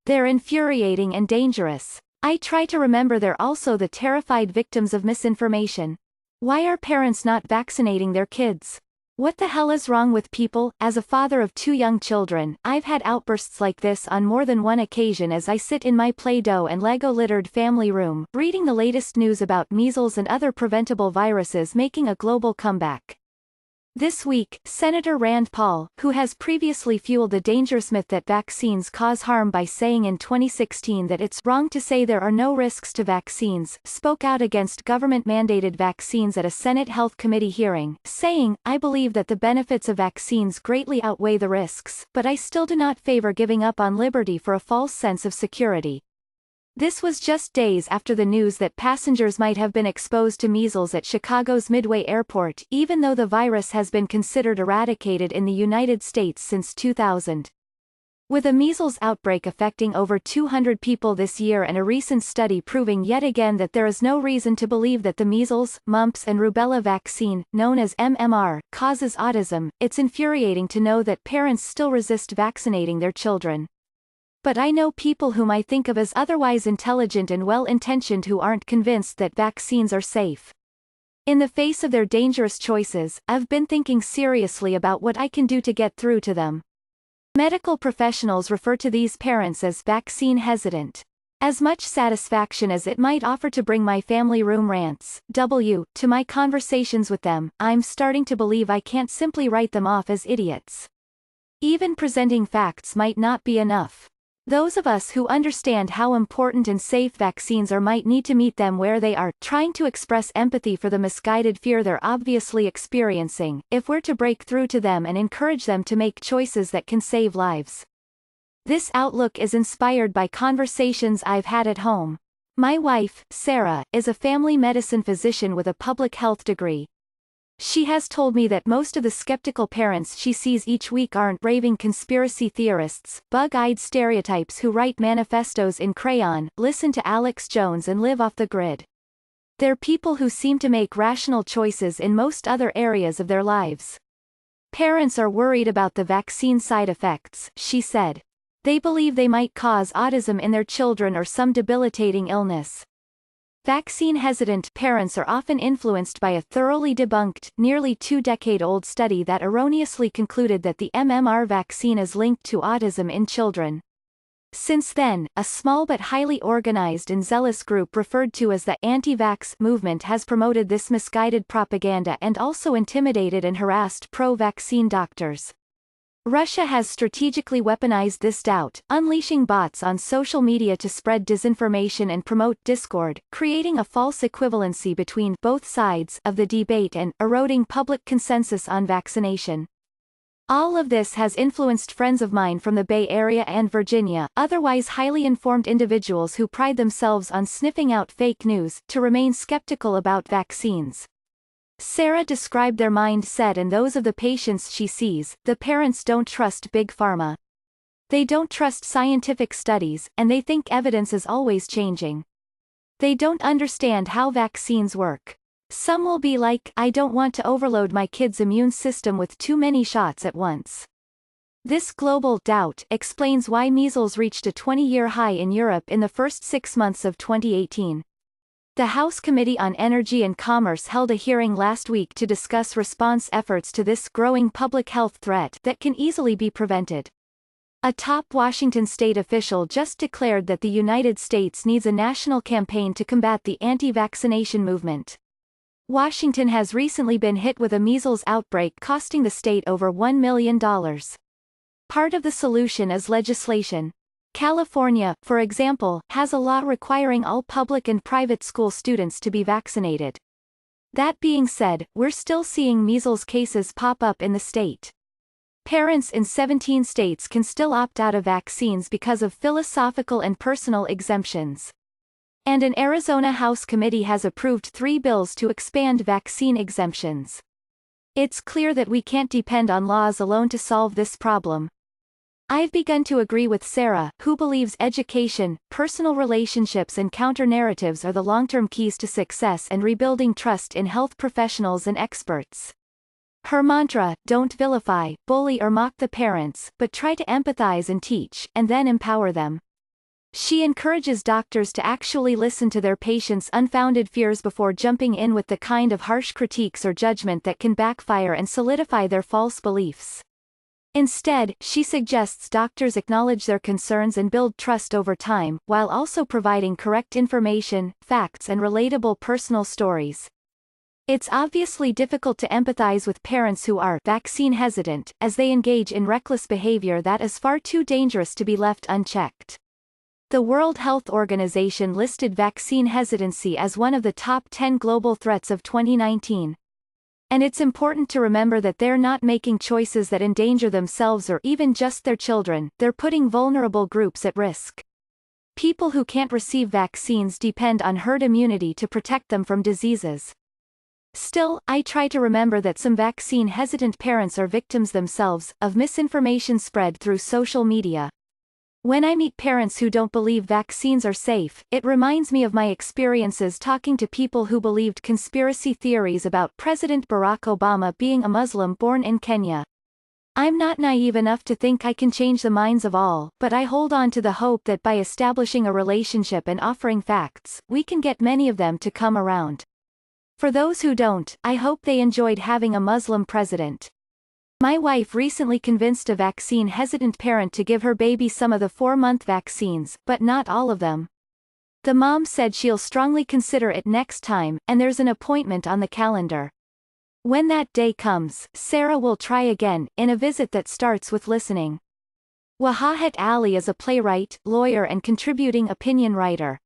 They're infuriating and dangerous. I try to remember they're also the terrified victims of misinformation. Why are parents not vaccinating their kids? What the hell is wrong with people? As a father of 2 young children, I've had outbursts like this on more than one occasion as I sit in my Play-Doh and Lego-littered family room, reading the latest news about measles and other preventable viruses making a global comeback. This week, Senator Rand Paul, who has previously fueled the dangerous myth that vaccines cause harm by saying in 2016 that it's wrong to say there are no risks to vaccines, spoke out against government-mandated vaccines at a Senate Health Committee hearing, saying, "I believe that the benefits of vaccines greatly outweigh the risks, but I still do not favor giving up on liberty for a false sense of security." This was just days after the news that passengers might have been exposed to measles at Chicago's Midway Airport, even though the virus has been considered eradicated in the United States since 2000. With a measles outbreak affecting over 200 people this year and a recent study proving yet again that there is no reason to believe that the measles, mumps and rubella vaccine, known as MMR, causes autism, it's infuriating to know that parents still resist vaccinating their children. But I know people whom I think of as otherwise intelligent and well-intentioned who aren't convinced that vaccines are safe. In the face of their dangerous choices, I've been thinking seriously about what I can do to get through to them. Medical professionals refer to these parents as vaccine hesitant. As much satisfaction as it might offer to bring my family room rants, to my conversations with them, I'm starting to believe I can't simply write them off as idiots. Even presenting facts might not be enough. Those of us who understand how important and safe vaccines are might need to meet them where they are, trying to express empathy for the misguided fear they're obviously experiencing, if we're to break through to them and encourage them to make choices that can save lives. This outlook is inspired by conversations I've had at home. My wife, Sarah, is a family medicine physician with a public health degree. She has told me that most of the skeptical parents she sees each week aren't raving conspiracy theorists, bug-eyed stereotypes who write manifestos in crayon, listen to Alex Jones and live off the grid. They're people who seem to make rational choices in most other areas of their lives. Parents are worried about the vaccine side effects, she said. They believe they might cause autism in their children or some debilitating illness. Vaccine-hesitant parents are often influenced by a thoroughly debunked, nearly 2-decade-old study that erroneously concluded that the MMR vaccine is linked to autism in children. Since then, a small but highly organized and zealous group referred to as the anti-vax movement has promoted this misguided propaganda and also intimidated and harassed pro-vaccine doctors. Russia has strategically weaponized this doubt, unleashing bots on social media to spread disinformation and promote discord, creating a false equivalency between both sides of the debate and eroding public consensus on vaccination. All of this has influenced friends of mine from the Bay Area and Virginia, otherwise highly informed individuals who pride themselves on sniffing out fake news, to remain skeptical about vaccines. Sarah described their mindset and those of the patients she sees. The parents don't trust Big Pharma. They don't trust scientific studies, and they think evidence is always changing. They don't understand how vaccines work. Some will be like, "I don't want to overload my kid's immune system with too many shots at once." This global doubt explains why measles reached a 20-year high in Europe in the first 6 months of 2018. The House Committee on Energy and Commerce held a hearing last week to discuss response efforts to this growing public health threat that can easily be prevented. A top Washington state official just declared that the United States needs a national campaign to combat the anti-vaccination movement. Washington has recently been hit with a measles outbreak costing the state over $1 million. Part of the solution is legislation. California, for example, has a law requiring all public and private school students to be vaccinated. That being said, we're still seeing measles cases pop up in the state. Parents in 17 states can still opt out of vaccines because of philosophical and personal exemptions. And an Arizona House committee has approved 3 bills to expand vaccine exemptions. It's clear that we can't depend on laws alone to solve this problem. I've begun to agree with Sarah, who believes education, personal relationships and counter-narratives are the long-term keys to success and rebuilding trust in health professionals and experts. Her mantra, "Don't vilify, bully or mock the parents, but try to empathize and teach, and then empower them." She encourages doctors to actually listen to their patients' unfounded fears before jumping in with the kind of harsh critiques or judgment that can backfire and solidify their false beliefs. Instead, she suggests doctors acknowledge their concerns and build trust over time, while also providing correct information, facts and relatable personal stories. It's obviously difficult to empathize with parents who are vaccine hesitant, as they engage in reckless behavior that is far too dangerous to be left unchecked. The World Health Organization listed vaccine hesitancy as one of the top 10 global threats of 2019. And it's important to remember that they're not making choices that endanger themselves or even just their children, they're putting vulnerable groups at risk. People who can't receive vaccines depend on herd immunity to protect them from diseases. Still, I try to remember that some vaccine-hesitant parents are victims themselves of misinformation spread through social media. When I meet parents who don't believe vaccines are safe, it reminds me of my experiences talking to people who believed conspiracy theories about President Barack Obama being a Muslim born in Kenya. I'm not naive enough to think I can change the minds of all, but I hold on to the hope that by establishing a relationship and offering facts, we can get many of them to come around. For those who don't, I hope they enjoyed having a Muslim president. My wife recently convinced a vaccine-hesitant parent to give her baby some of the 4-month vaccines, but not all of them. The mom said she'll strongly consider it next time, and there's an appointment on the calendar. When that day comes, Sarah will try again, in a visit that starts with listening. Wajahat Ali is a playwright, lawyer and contributing opinion writer.